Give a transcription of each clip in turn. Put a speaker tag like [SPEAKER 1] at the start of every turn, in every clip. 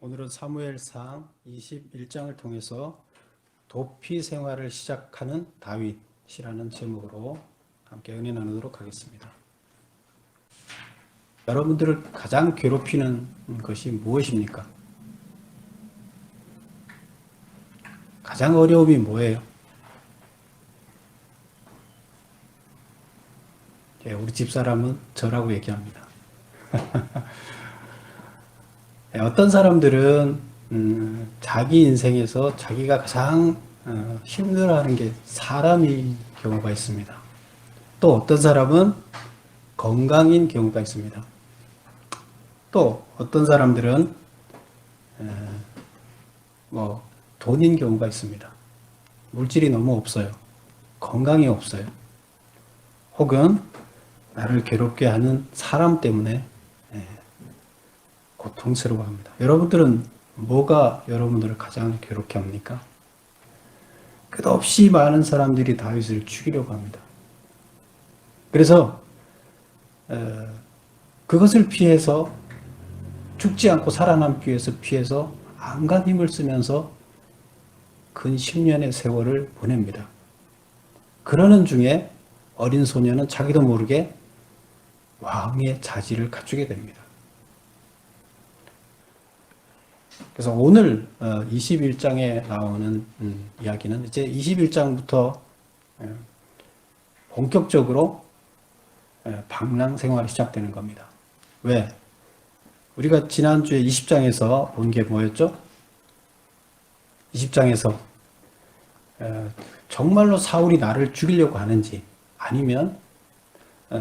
[SPEAKER 1] 오늘은 사무엘상 21장을 통해서 도피 생활을 시작하는 다윗이라는 제목으로 함께 은혜 나누도록 하겠습니다. 여러분들을 가장 괴롭히는 것이 무엇입니까? 가장 어려움이 뭐예요? 우리 집사람은 저라고 얘기합니다. 어떤 사람들은 자기 인생에서 자기가 가장 힘들어하는 게 사람인 경우가 있습니다. 또 어떤 사람은 건강인 경우가 있습니다. 또 어떤 사람들은 돈인 경우가 있습니다. 물질이 너무 없어요. 건강이 없어요. 혹은 나를 괴롭게 하는 사람 때문에 고통스러워합니다. 여러분들은 뭐가 여러분들을 가장 괴롭게 합니까? 끝없이 많은 사람들이 다윗을 죽이려고 합니다. 그래서 그것을 피해서 죽지 않고 살아남기 위해서 피해서 안간 힘을 쓰면서 근 10년의 세월을 보냅니다. 그러는 중에 어린 소녀는 자기도 모르게 왕의 자질을 갖추게 됩니다. 그래서 오늘 21장에 나오는 이야기는 이제 21장부터 본격적으로 방랑 생활이 시작되는 겁니다. 왜? 우리가 지난주에 20장에서 본 게 뭐였죠? 20장에서 정말로 사울이 나를 죽이려고 하는지 아니면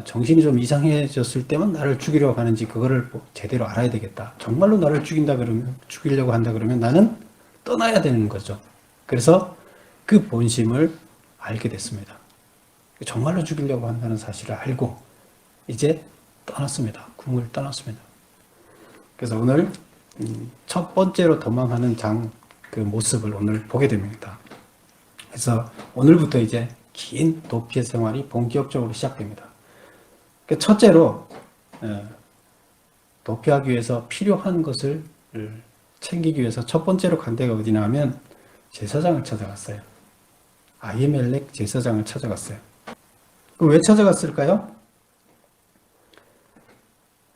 [SPEAKER 1] 정신이 좀 이상해졌을 때만 나를 죽이려고 하는지 그거를 제대로 알아야 되겠다. 정말로 나를 죽이려고 한다 그러면 나는 떠나야 되는 거죠. 그래서 그 본심을 알게 됐습니다. 정말로 죽이려고 한다는 사실을 알고 이제 떠났습니다. 궁을 떠났습니다. 그래서 오늘 첫 번째로 도망하는 그 모습을 오늘 보게 됩니다. 그래서 오늘부터 이제 긴 도피의 생활이 본격적으로 시작됩니다. 첫째로 도피하기 위해서 필요한 것을 챙기기 위해서 첫 번째로 간 데가 어디냐 하면 제사장을 찾아갔어요. 아히멜렉 제사장을 찾아갔어요. 그럼 왜 찾아갔을까요?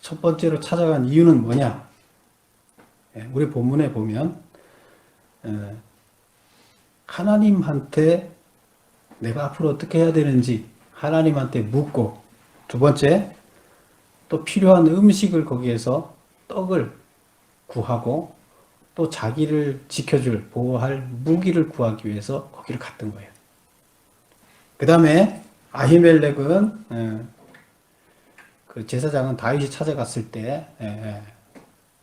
[SPEAKER 1] 첫 번째로 찾아간 이유는 뭐냐? 우리 본문에 보면 하나님한테 내가 앞으로 어떻게 해야 되는지 하나님한테 묻고, 두 번째, 또 필요한 음식을 거기에서 떡을 구하고 또 자기를 지켜줄, 보호할 무기를 구하기 위해서 거기를 갔던 거예요. 그 다음에 아히멜렉은 그 제사장은 다윗이 찾아갔을 때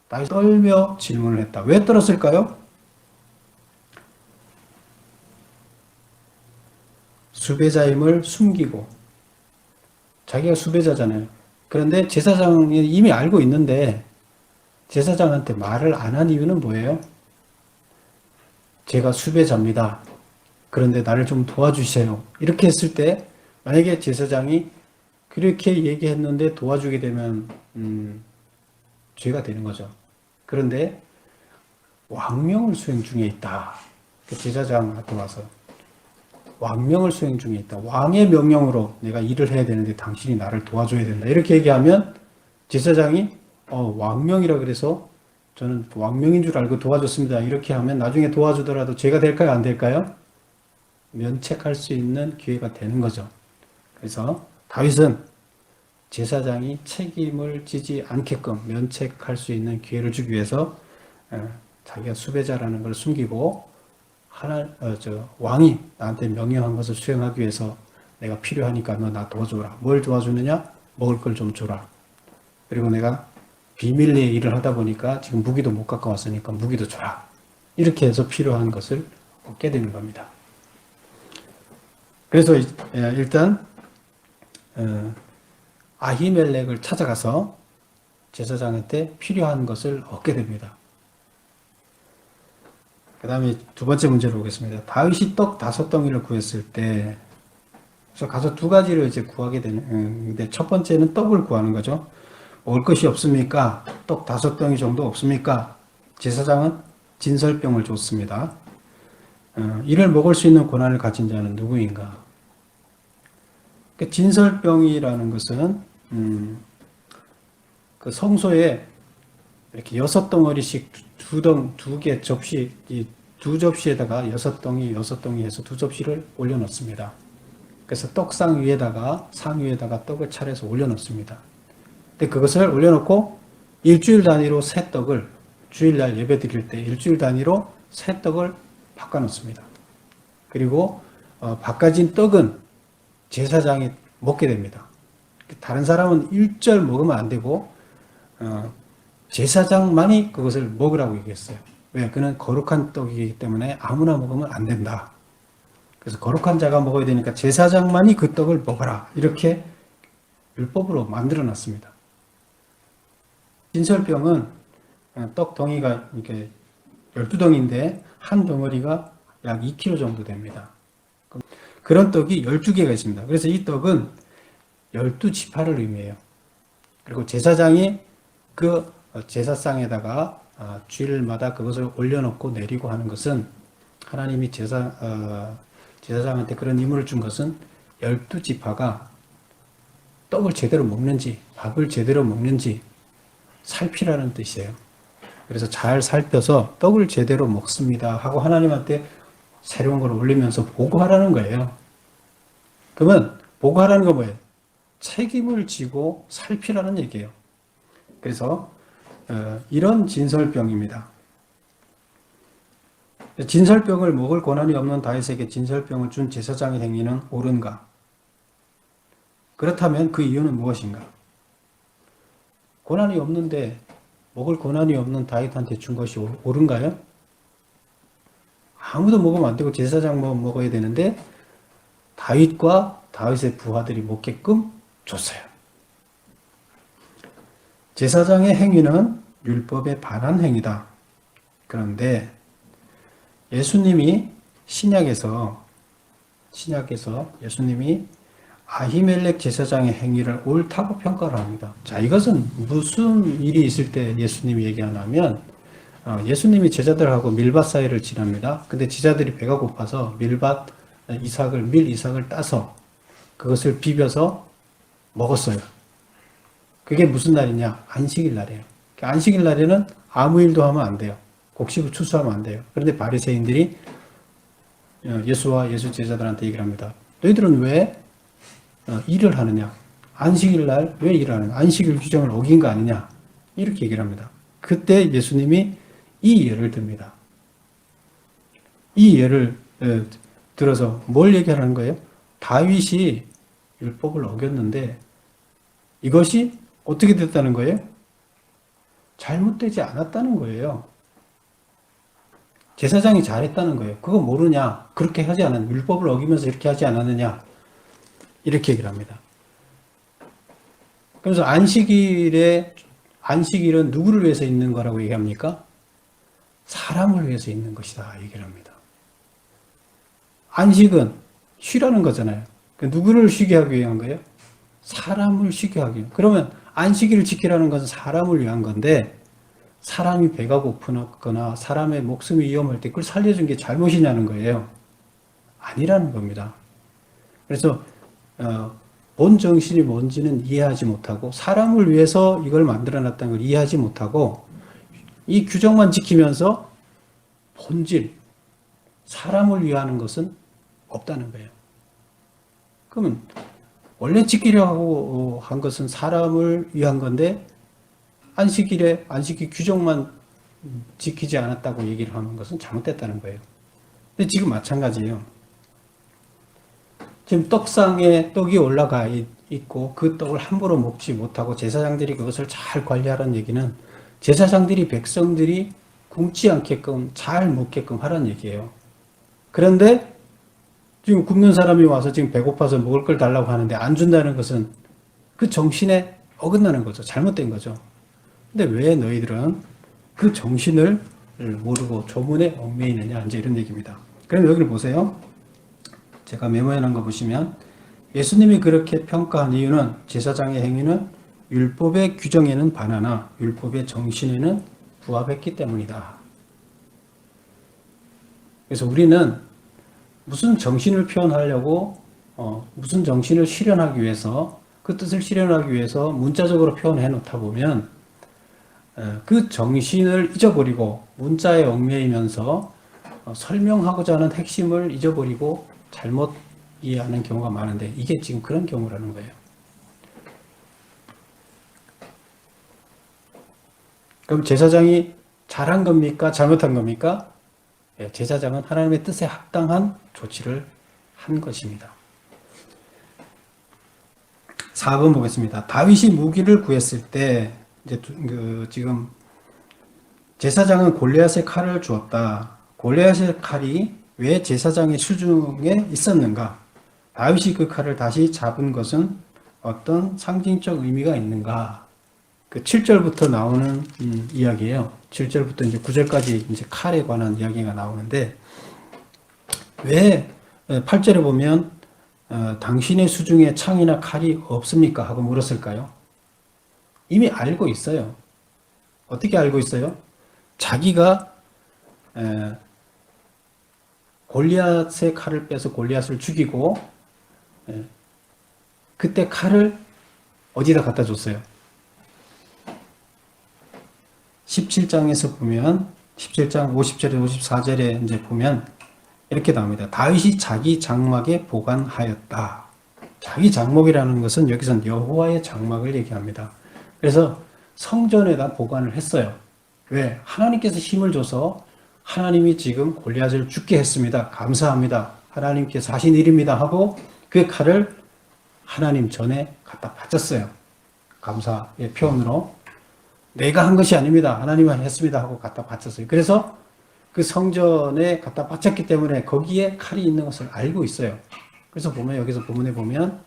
[SPEAKER 1] 다윗이 떨며 질문을 했다. 왜 떨었을까요? 수배자임을 숨기고, 자기가 수배자잖아요. 그런데 제사장이 이미 알고 있는데 제사장한테 말을 안 한 이유는 뭐예요? 제가 수배자입니다. 그런데 나를 좀 도와주세요. 이렇게 했을 때 만약에 제사장이 그렇게 얘기했는데 도와주게 되면 죄가 되는 거죠. 그런데 왕명을 수행 중에 있다. 제사장한테 와서 왕명을 수행 중에 있다. 왕의 명령으로 내가 일을 해야 되는데 당신이 나를 도와줘야 된다. 이렇게 얘기하면 제사장이 왕명이라 그래서 저는 왕명인 줄 알고 도와줬습니다. 이렇게 하면 나중에 도와주더라도 죄가 될까요? 안 될까요? 면책할 수 있는 기회가 되는 거죠. 그래서 다윗은 제사장이 책임을 지지 않게끔 면책할 수 있는 기회를 주기 위해서 자기가 수배자라는 걸 숨기고 왕이 나한테 명령한 것을 수행하기 위해서 내가 필요하니까 너 나 도와줘라. 뭘 도와주느냐? 먹을 걸 좀 줘라. 그리고 내가 비밀리에 일을 하다 보니까 지금 무기도 못 갖고 왔으니까 무기도 줘라. 이렇게 해서 필요한 것을 얻게 되는 겁니다. 그래서 일단 아히멜렉을 찾아가서 제사장한테 필요한 것을 얻게 됩니다. 그 다음에 두 번째 문제로 보겠습니다. 다윗이 떡 5덩이를 구했을 때, 그래서 가서 두 가지를 이제 구하게 되는데, 첫 번째는 떡을 구하는 거죠. 먹을 것이 없습니까? 떡 5덩이 정도 없습니까? 제사장은 진설병을 줬습니다. 이를 먹을 수 있는 권한을 가진 자는 누구인가? 진설병이라는 것은 그 성소에 이렇게 6덩어리씩 두 개 접시, 이 두 접시에다가 6덩이 해서 두 접시를 올려놓습니다. 그래서 떡상 위에다가 상 위에다가 떡을 차려서 올려놓습니다. 근데 그것을 올려놓고 일주일 단위로 새 떡을 주일날 예배 드릴 때 일주일 단위로 새 떡을 바꿔놓습니다. 그리고 바꿔진 떡은 제사장이 먹게 됩니다. 다른 사람은 일절 먹으면 안 되고 제사장만이 그것을 먹으라고 얘기했어요. 왜? 그는 거룩한 떡이기 때문에 아무나 먹으면 안 된다. 그래서 거룩한 자가 먹어야 되니까 제사장만이 그 떡을 먹어라. 이렇게 율법으로 만들어 놨습니다. 진설병은 떡 덩이가 이렇게 12덩인데 한 덩어리가 약 2kg 정도 됩니다. 그런 떡이 12개가 있습니다. 그래서 이 떡은 12지파를 의미해요. 그리고 제사장이 그 제사상에다가 주일마다 그것을 올려놓고 내리고 하는 것은 하나님이 제사장한테 그런 임무를 준 것은 12지파가 떡을 제대로 먹는지 밥을 제대로 먹는지 살피라는 뜻이에요. 그래서 잘 살펴서 떡을 제대로 먹습니다 하고 하나님한테 새로운 걸 올리면서 보고하라는 거예요. 그러면 보고하라는 건 뭐예요? 책임을 지고 살피라는 얘기예요. 그래서 이런 진설병입니다. 진설병을 먹을 권한이 없는 다윗에게 진설병을 준 제사장의 행위는 옳은가? 그렇다면 그 이유는 무엇인가? 권한이 없는데 먹을 권한이 없는 다윗한테 준 것이 옳은가요? 아무도 먹으면 안 되고 제사장만 먹어야 되는데 다윗과 다윗의 부하들이 먹게끔 줬어요. 제사장의 행위는 율법에 반한 행위다. 그런데 예수님이 신약에서 예수님이 아히멜렉 제사장의 행위를 옳다고 평가를 합니다. 자, 이것은 무슨 일이 있을 때 예수님이 얘기하냐면 예수님이 제자들하고 밀밭 사이를 지납니다. 근데 제자들이 배가 고파서 밀 이삭을 따서 그것을 비벼서 먹었어요. 그게 무슨 날이냐? 안식일 날이에요. 안식일 날에는 아무 일도 하면 안 돼요. 곡식을 추수하면 안 돼요. 그런데 바리새인들이 예수와 예수 제자들한테 얘기를 합니다. 너희들은 왜 일을 하느냐? 안식일 날 왜 일을 하느냐? 안식일 규정을 어긴 거 아니냐? 이렇게 얘기를 합니다. 그때 예수님이 이 예를 듭니다. 이 예를 들어서 뭘 얘기하는 거예요? 다윗이 율법을 어겼는데 이것이 어떻게 됐다는 거예요? 잘못되지 않았다는 거예요. 제사장이 잘했다는 거예요. 그거 모르냐? 그렇게 하지 않았느냐? 율법을 어기면서 이렇게 하지 않았느냐? 이렇게 얘기를 합니다. 그래서 안식일은 누구를 위해서 있는 거라고 얘기합니까? 사람을 위해서 있는 것이다 얘기를 합니다. 안식은 쉬라는 거잖아요. 누구를 쉬게 하기 위한 거예요? 사람을 쉬게 하기 위한. 그러면 안식일을 지키라는 것은 사람을 위한 건데 사람이 배가 고프거나 사람의 목숨이 위험할 때 그걸 살려준 게 잘못이냐는 거예요. 아니라는 겁니다. 그래서 본 정신이 뭔지는 이해하지 못하고 사람을 위해서 이걸 만들어놨다는 걸 이해하지 못하고 이 규정만 지키면서 본질, 사람을 위하는 것은 없다는 거예요. 그러면 원래 지키려고 한 것은 사람을 위한 건데 안식일 규정만 지키지 않았다고 얘기를 하는 것은 잘못됐다는 거예요. 근데 지금 마찬가지예요. 지금 떡상에 떡이 올라가 있고 그 떡을 함부로 먹지 못하고 제사장들이 그것을 잘 관리하라는 얘기는 제사장들이 백성들이 굶지 않게끔 잘 먹게끔 하라는 얘기예요. 그런데 지금 굶는 사람이 와서 지금 배고파서 먹을 걸 달라고 하는데 안 준다는 것은 그 정신에 어긋나는 거죠. 잘못된 거죠. 근데 왜 너희들은 그 정신을 모르고 조문에 얽매이느냐 이제 이런 얘기입니다. 그럼 여기를 보세요. 제가 메모해 놓은 거 보시면 예수님이 그렇게 평가한 이유는 제사장의 행위는 율법의 규정에는 반하나 율법의 정신에는 부합했기 때문이다. 그래서 우리는 무슨 정신을 표현하려고 무슨 정신을 실현하기 위해서 그 뜻을 실현하기 위해서 문자적으로 표현해 놓다 보면 그 정신을 잊어버리고 문자에 얽매이면서 설명하고자 하는 핵심을 잊어버리고 잘못 이해하는 경우가 많은데 이게 지금 그런 경우라는 거예요. 그럼 제사장이 잘한 겁니까? 잘못한 겁니까? 제사장은 하나님의 뜻에 합당한 조치를 한 것입니다. 4번 보겠습니다. 다윗이 무기를 구했을 때 이제 지금 제사장은 골리앗의 칼을 주었다. 골리앗의 칼이 왜 제사장의 수중에 있었는가? 다윗이 그 칼을 다시 잡은 것은 어떤 상징적 의미가 있는가? 그 7절부터 나오는 이야기예요. 7절부터 이제 9절까지 이제 칼에 관한 이야기가 나오는데 왜 8절에 보면 당신의 수중에 창이나 칼이 없습니까? 하고 물었을까요? 이미 알고 있어요. 어떻게 알고 있어요? 자기가 골리앗의 칼을 빼서 골리앗을 죽이고 그때 칼을 어디다 갖다 줬어요? 17장에서 보면 17장 50절에 54절에 이제 보면 이렇게 나옵니다. 다윗이 자기 장막에 보관하였다. 자기 장막이라는 것은 여기서는 여호와의 장막을 얘기합니다. 그래서 성전에다 보관을 했어요. 왜? 하나님께서 힘을 줘서 하나님이 지금 골리앗을 죽게 했습니다. 감사합니다. 하나님께서 하신 일입니다. 하고 그 칼을 하나님 전에 갖다 바쳤어요. 감사의 표현으로. 내가 한 것이 아닙니다. 하나님이 했습니다. 하고 갖다 바쳤어요. 그래서 그 성전에 갖다 바쳤기 때문에 거기에 칼이 있는 것을 알고 있어요. 그래서 보면 여기서 본문에 보면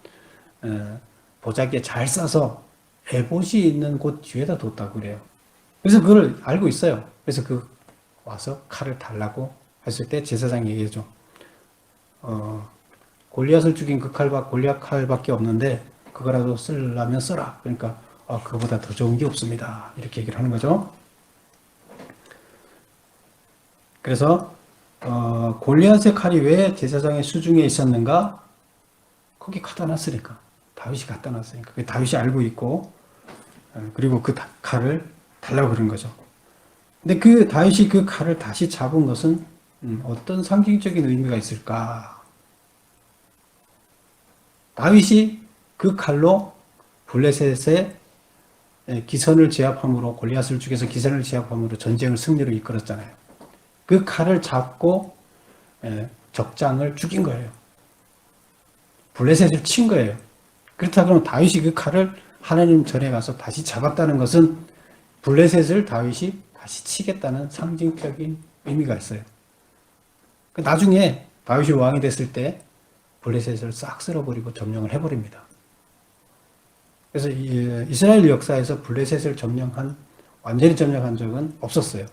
[SPEAKER 1] 보자기에 잘 싸서 에봇이 있는 곳 뒤에다 뒀다고 그래요. 그래서 그걸 알고 있어요. 그래서 그 와서 칼을 달라고 했을 때 제사장이 얘기해줘. 골리앗을 죽인 그 칼과 골리앗 칼밖에 없는데 그거라도 쓰려면 써라. 그러니까 그거보다 더 좋은 게 없습니다. 이렇게 얘기를 하는 거죠. 그래서 골리앗의 칼이 왜 제사장의 수중에 있었는가? 거기 갖다 놨으니까. 다윗이 갖다 놨으니까. 다윗이 알고 있고 그리고 그 칼을 달라고 그런 거죠. 근데 그 다윗이 그 칼을 다시 잡은 것은 어떤 상징적인 의미가 있을까? 다윗이 그 칼로 블레셋의 기선을 제압함으로 골리앗을 죽여서 기선을 제압함으로 전쟁을 승리로 이끌었잖아요. 그 칼을 잡고 적장을 죽인 거예요. 블레셋을 친 거예요. 그렇다 그러면 다윗이 그 칼을 하나님 전에 가서 다시 잡았다는 것은 블레셋을 다윗이 다시 치겠다는 상징적인 의미가 있어요. 나중에 다윗이 왕이 됐을 때 블레셋을 싹 쓸어버리고 점령을 해버립니다. 그래서 이스라엘 역사에서 블레셋을 완전히 점령한 적은 없었어요.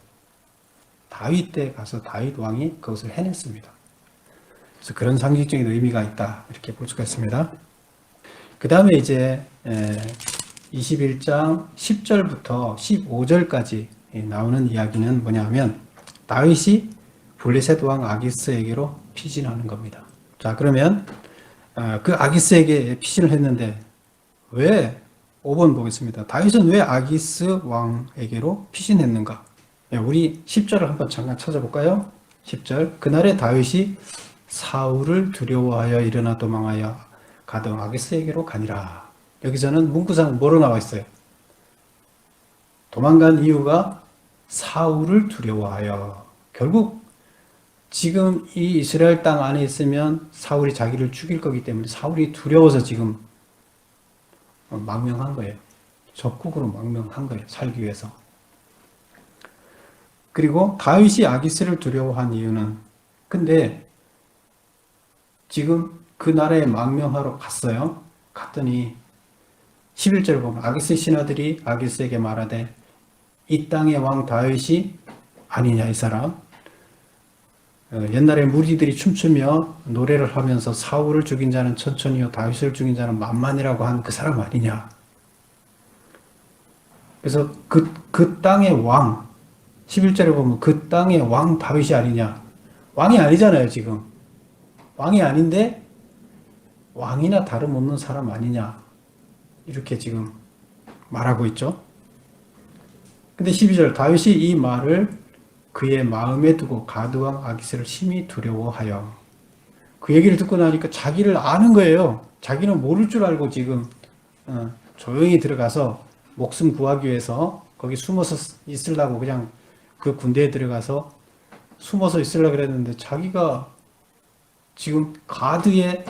[SPEAKER 1] 다윗 때 가서 다윗 왕이 그것을 해냈습니다. 그래서 그런 상징적인 의미가 있다. 이렇게 볼 수가 있습니다. 그 다음에 이제 21장 10절부터 15절까지 나오는 이야기는 뭐냐면 다윗이 블레셋 왕 아기스에게로 피신하는 겁니다. 자, 그러면 그 아기스에게 피신을 했는데 왜 5번 보겠습니다. 다윗은 왜 아기스 왕에게로 피신했는가? 우리 10절을 한번 잠깐 찾아볼까요? 10절. 그날에 다윗이 사울을 두려워하여 일어나 도망하여 가던 아기스에게로 가니라. 여기서는 문구상 뭐로 나와 있어요? 도망간 이유가 사울을 두려워하여. 결국 지금 이 이스라엘 땅 안에 있으면 사울이 자기를 죽일 거기 때문에 사울이 두려워서 지금 망명한 거예요. 적국으로 망명한 거예요. 살기 위해서. 그리고 다윗이 아기스를 두려워한 이유는 근데 지금 그 나라에 망명하러 갔어요. 갔더니 11절 보면 아기스의 신하들이 아기스에게 말하되 이 땅의 왕 다윗이 아니냐 이 사람. 옛날에 무리들이 춤추며 노래를 하면서 사울을 죽인 자는 천천히요 다윗을 죽인 자는 만만이라고 한 그 사람 아니냐. 그래서 그 땅의 왕 11절에 보면 그 땅의 왕 다윗이 아니냐. 왕이 아니잖아요, 지금. 왕이 아닌데 왕이나 다름없는 사람 아니냐. 이렇게 지금 말하고 있죠. 근데 12절 다윗이 이 말을 그의 마음에 두고 가드왕 아기스를 심히 두려워하여 그 얘기를 듣고 나니까 자기를 아는 거예요. 자기는 모를 줄 알고 지금 조용히 들어가서 목숨 구하기 위해서 거기 숨어서 있으려고 그냥 그 군대에 들어가서 숨어서 있으려고 그랬는데 자기가 지금 가드의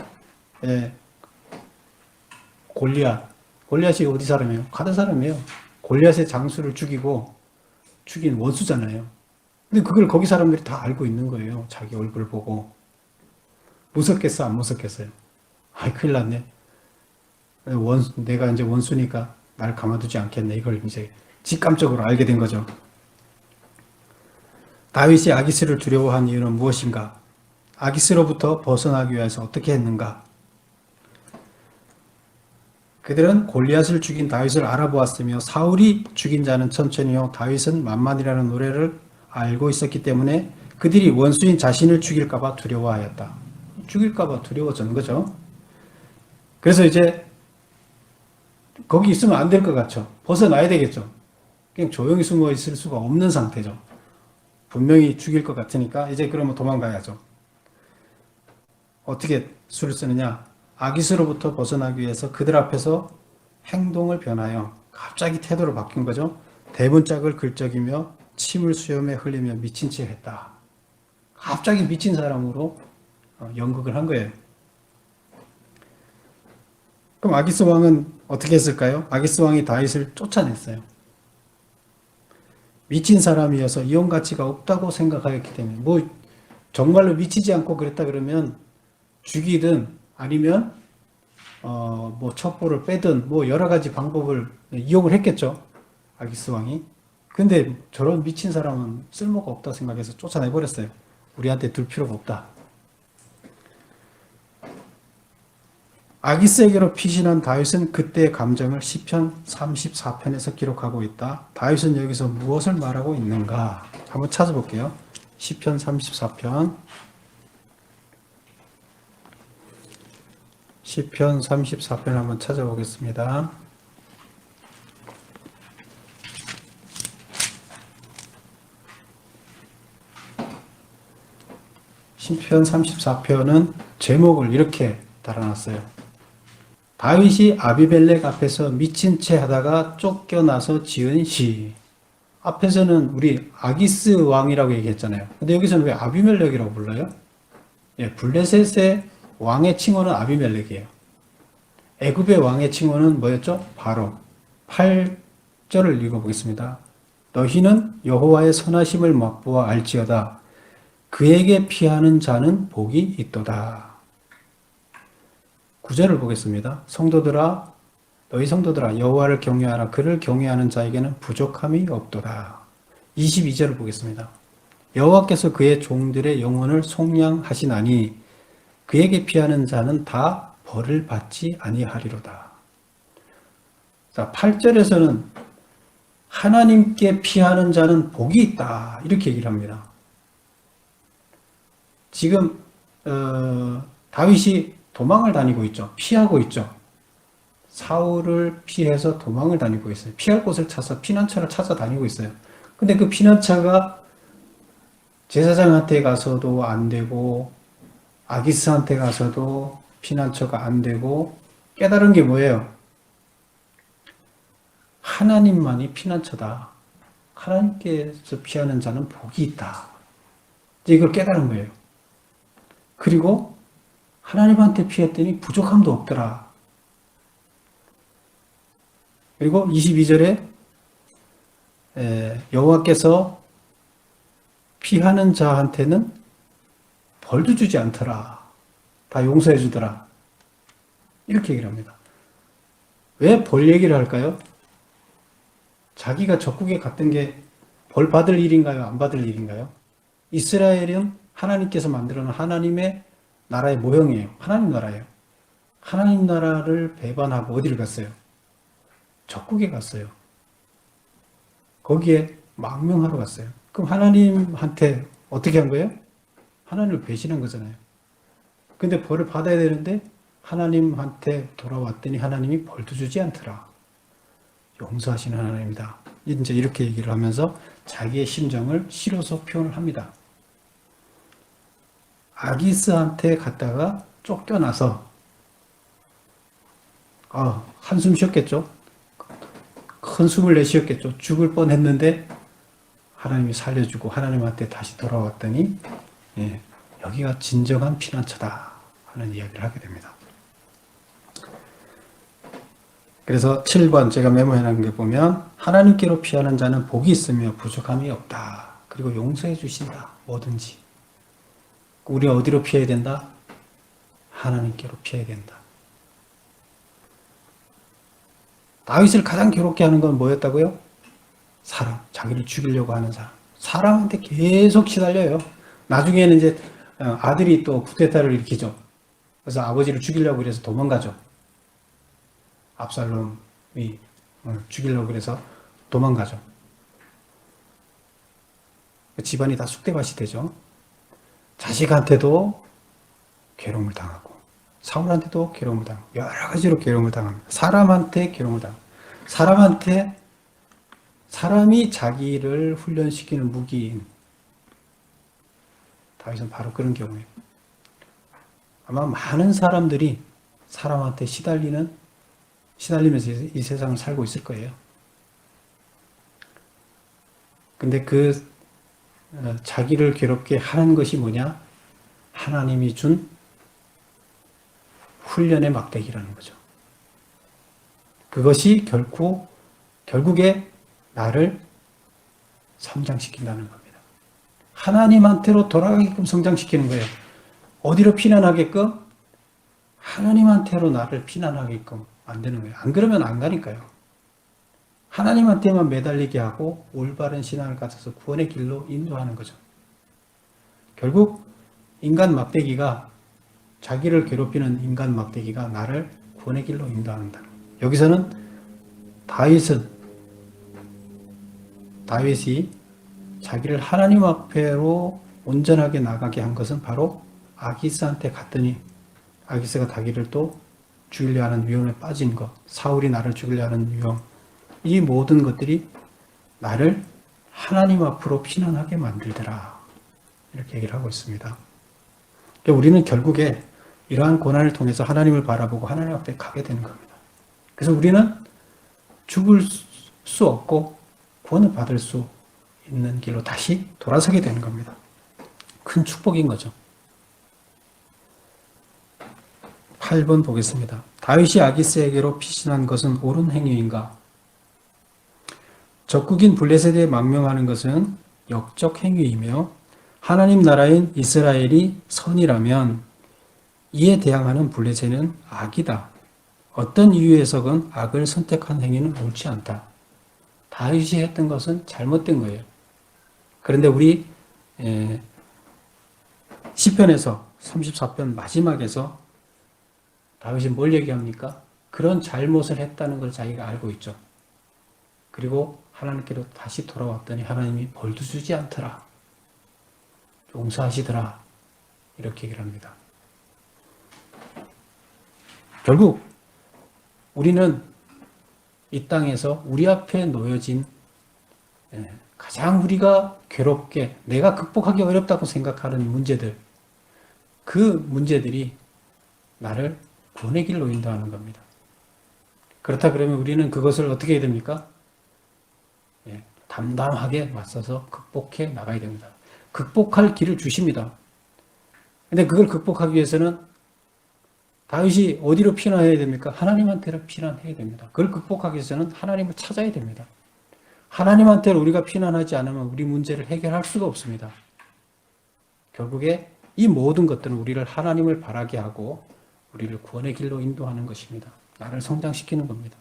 [SPEAKER 1] 골리앗이 어디 사람이에요? 가드 사람이에요. 골리앗의 장수를 죽인 원수잖아요. 근데 그걸 거기 사람들이 다 알고 있는 거예요. 자기 얼굴 보고. 무섭겠어, 안 무섭겠어요? 아이, 큰일 났네. 내가 이제 원수니까 날 가만두지 않겠네. 이걸 이제 직감적으로 알게 된 거죠. 다윗이 아기스를 두려워한 이유는 무엇인가? 아기스로부터 벗어나기 위해서 어떻게 했는가? 그들은 골리앗을 죽인 다윗을 알아보았으며 사울이 죽인 자는 천천히요 다윗은 만만이라는 노래를 알고 있었기 때문에 그들이 원수인 자신을 죽일까봐 두려워하였다. 죽일까봐 두려워졌는 거죠. 그래서 이제 거기 있으면 안 될 것 같죠. 벗어나야 되겠죠. 그냥 조용히 숨어 있을 수가 없는 상태죠. 분명히 죽일 것 같으니까 이제 그러면 도망가야죠. 어떻게 수를 쓰느냐? 아기스로부터 벗어나기 위해서 그들 앞에서 행동을 변하여 갑자기 태도를 바뀐 거죠. 대문짝을 긁적이며 침을 수염에 흘리며 미친 채 했다. 갑자기 미친 사람으로 연극을 한 거예요. 그럼 아기스 왕은 어떻게 했을까요? 아기스 왕이 다윗을 쫓아냈어요. 미친 사람이어서 이용 가치가 없다고 생각하였기 때문에 뭐 정말로 미치지 않고 그랬다 그러면 죽이든 아니면 뭐 첩보를 빼든 뭐 여러 가지 방법을 이용을 했겠죠. 아기스 왕이. 근데 저런 미친 사람은 쓸모가 없다 생각해서 쫓아내버렸어요. 우리한테 둘 필요가 없다. 아기스에게로 피신한 다윗은 그때의 감정을 시편 34편에서 기록하고 있다. 다윗은 여기서 무엇을 말하고 있는가? 한번 찾아볼게요. 시편 34편. 시편 34편 한번 찾아보겠습니다. 시편 34편은 제목을 이렇게 달아놨어요. 다윗이 아비멜렉 앞에서 미친 채 하다가 쫓겨나서 지은 시. 앞에서는 우리 아기스 왕이라고 얘기했잖아요. 근데 여기서는 왜 아비멜렉이라고 불러요? 예, 블레셋의 왕의 칭호는 아비멜렉이에요. 애굽의 왕의 칭호는 뭐였죠? 바로 8절을 읽어보겠습니다. 너희는 여호와의 선하심을 맛보아 알지어다. 그에게 피하는 자는 복이 있도다. 9절을 보겠습니다. 너희 성도들아 여호와를 경외하라. 그를 경외하는 자에게는 부족함이 없도다. 22절을 보겠습니다. 여호와께서 그의 종들의 영혼을 속량하시나니 그에게 피하는 자는 다 벌을 받지 아니하리로다. 자, 8절에서는 하나님께 피하는 자는 복이 있다. 이렇게 얘기를 합니다. 지금 다윗이 도망을 다니고 있죠. 피하고 있죠. 사울을 피해서 도망을 다니고 있어요. 피할 곳을 찾아서 피난처를 찾아다니고 있어요. 근데 그 피난처가 제사장한테 가서도 안 되고 아기스한테 가서도 피난처가 안 되고 깨달은 게 뭐예요? 하나님만이 피난처다. 하나님께서 피하는 자는 복이 있다. 이걸 깨달은 거예요. 그리고 하나님한테 피했더니 부족함도 없더라. 그리고 22절에 여호와께서 피하는 자한테는 벌도 주지 않더라. 다 용서해 주더라. 이렇게 얘기를 합니다. 왜 벌 얘기를 할까요? 자기가 적국에 갔던 게 벌 받을 일인가요? 안 받을 일인가요? 이스라엘은 하나님께서 만들어 놓은 하나님의 나라의 모형이에요. 하나님 나라예요. 하나님 나라를 배반하고 어디를 갔어요? 적국에 갔어요. 거기에 망명하러 갔어요. 그럼 하나님한테 어떻게 한 거예요? 하나님을 배신한 거잖아요. 근데 벌을 받아야 되는데 하나님한테 돌아왔더니 하나님이 벌도 주지 않더라. 용서하시는 하나님이다. 이제 이렇게 얘기를 하면서 자기의 심정을 시로서 표현을 합니다. 아기스한테 갔다가 쫓겨나서 한숨 쉬었겠죠. 큰 숨을 내쉬었겠죠. 죽을 뻔했는데 하나님이 살려주고 하나님한테 다시 돌아왔더니 여기가 진정한 피난처다 하는 이야기를 하게 됩니다. 그래서 7번 제가 메모해놓은 게 보면 하나님께로 피하는 자는 복이 있으며 부족함이 없다. 그리고 용서해 주신다. 뭐든지. 우리 어디로 피해야 된다? 하나님께로 피해야 된다. 다윗을 가장 괴롭게 하는 건 뭐였다고요? 사람, 자기를 죽이려고 하는 사람. 사람한테 계속 시달려요. 나중에는 이제 아들이 또 쿠데타를 일으키죠. 그래서 아버지를 죽이려고 그래서 도망가죠. 압살롬이 죽이려고 그래서 도망가죠. 집안이 다 쑥대밭이 되죠. 자식한테도 괴로움을 당하고 사울한테도 괴로움을 당하고 여러 가지로 괴로움을 당합니다. 사람한테 괴로움을 당합니다. 사람이 자기를 훈련시키는 무기인 다윗은 바로 그런 경우예요. 아마 많은 사람들이 사람한테 시달리면서 이 세상을 살고 있을 거예요. 근데 자기를 괴롭게 하는 것이 뭐냐? 하나님이 준 훈련의 막대기라는 거죠. 그것이 결국에 나를 성장시킨다는 겁니다. 하나님한테로 돌아가게끔 성장시키는 거예요. 어디로 피난하게끔? 하나님한테로 나를 피난하게끔 만드는 거예요. 안 그러면 안 가니까요. 하나님한테만 매달리게 하고 올바른 신앙을 가져서 구원의 길로 인도하는 거죠. 결국 인간 막대기가 자기를 괴롭히는 인간 막대기가 나를 구원의 길로 인도한다. 여기서는 다윗이 자기를 하나님 앞에로 온전하게 나가게 한 것은 바로 아기스한테 갔더니 아기스가 자기를 또 죽이려 하는 위험에 빠진 것, 사울이 나를 죽이려 하는 위험, 이 모든 것들이 나를 하나님 앞으로 피난하게 만들더라. 이렇게 얘기를 하고 있습니다. 그러니까 우리는 결국에 이러한 고난을 통해서 하나님을 바라보고 하나님 앞에 가게 되는 겁니다. 그래서 우리는 죽을 수 없고 구원을 받을 수 있는 길로 다시 돌아서게 되는 겁니다. 큰 축복인 거죠. 8번 보겠습니다. 다윗이 아기스에게로 피신한 것은 옳은 행위인가? 적국인 블레셋에 망명하는 것은 역적 행위이며 하나님 나라인 이스라엘이 선이라면 이에 대항하는 블레셋은 악이다. 어떤 이유에서건 악을 선택한 행위는 옳지 않다. 다윗이 했던 것은 잘못된 거예요. 그런데 우리 시편에서 34편 마지막에서 다윗이 뭘 얘기합니까? 그런 잘못을 했다는 걸 자기가 알고 있죠. 그리고 하나님께로 다시 돌아왔더니 하나님이 벌도 주지 않더라. 용서하시더라. 이렇게 얘기를 합니다. 결국 우리는 이 땅에서 우리 앞에 놓여진 가장 우리가 괴롭게 내가 극복하기 어렵다고 생각하는 문제들, 그 문제들이 나를 구원의 길로 인도하는 겁니다. 그렇다 그러면 우리는 그것을 어떻게 해야 됩니까? 담담하게 맞서서 극복해 나가야 됩니다. 극복할 길을 주십니다. 근데 그걸 극복하기 위해서는 다윗이 어디로 피난해야 됩니까? 하나님한테로 피난해야 됩니다. 그걸 극복하기 위해서는 하나님을 찾아야 됩니다. 하나님한테로 우리가 피난하지 않으면 우리 문제를 해결할 수가 없습니다. 결국에 이 모든 것들은 우리를 하나님을 바라게 하고 우리를 구원의 길로 인도하는 것입니다. 나를 성장시키는 겁니다.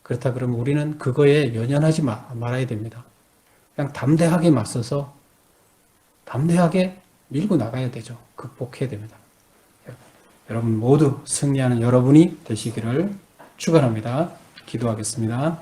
[SPEAKER 1] 그렇다 그러면 우리는 그거에 연연하지 말아야 됩니다. 그냥 담대하게 맞서서 담대하게 밀고 나가야 되죠. 극복해야 됩니다. 여러분 모두 승리하는 여러분이 되시기를 축원합니다. 기도하겠습니다.